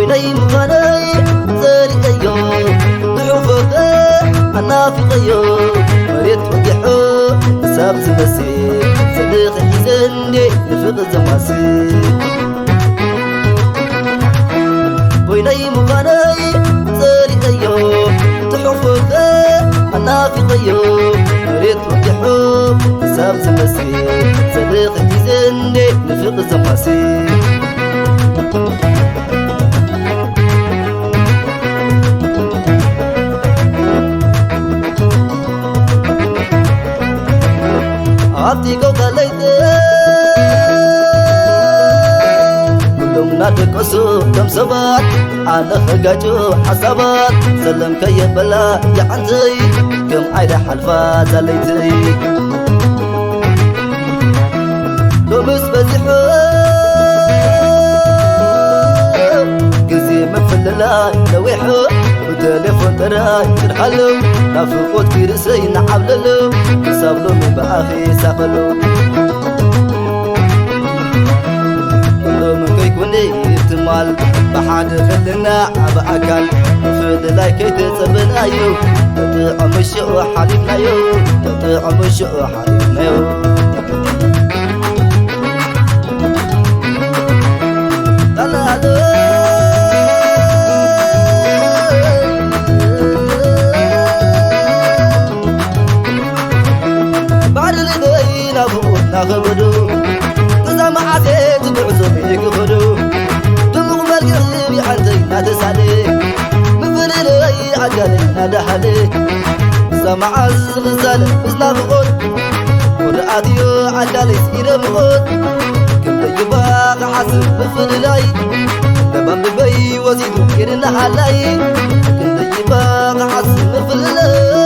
ويني مغاني زاري أيو ضعفك أنا في غيو مريت وضحو ساب زمسي صديق يزني نفق زماسي ويني مغاني زاري أيو ضعفك أنا في غيو مريت وضحو ساب زمسي صديق يزني نفق زماسي عطيكو قليتي كلهم نادقسو كم سبات على خقاجو حسابات سلم كي بلا يا عنتي كم عيد حلفا زليتي لومس بزحو قزي مفللا لويحو وتليفون تراي ترحلو نافقوت كيرسي نعبللو كسابلو من بأخي سافلو كلو من كيكوني يتمال بحاد خلنا عبأكال نفذ لاي كي تتصبنا يو تطعم الشؤ حليفنا يو تطعم الشؤ حليفنا يو ناخبدو تزام عزيز بعزم يكفدو دمغ مالقلبي عندي نادسالي مفلل اي عجالي نادحالي سمع الغزال بسنا بقول ورقاتيو عجالي سيرا بقول كنت يباق حسب مفللاي لبام ببي وزيدو كيرنا حالاي كنت يباق حسب مفللاي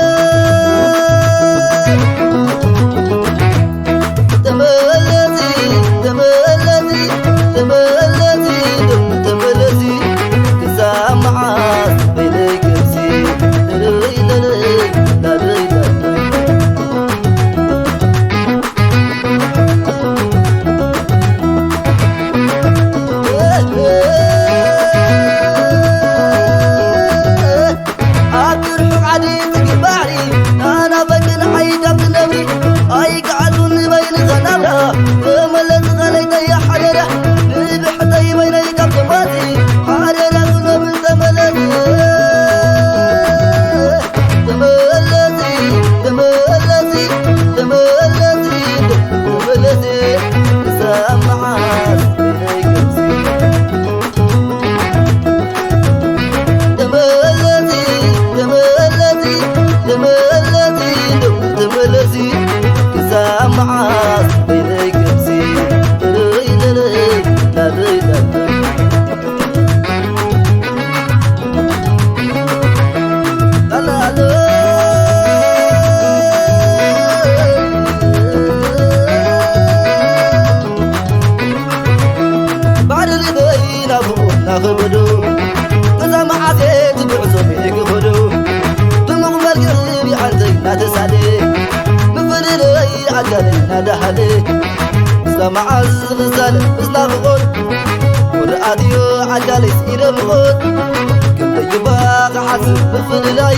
ناخبدو تزام عزيز بعزم يكفدو دمغ مالقلبي عندي نادسالي مفلل اي عجالي نادحالي سمع الغزال بسنا بقول ورقاتيو عجالي سيرا بقول كنت يباق حسب مفللاي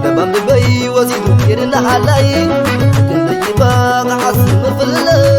لبام ببي وزيدو كيرنا حالاي كنت يباق حسب مفللاي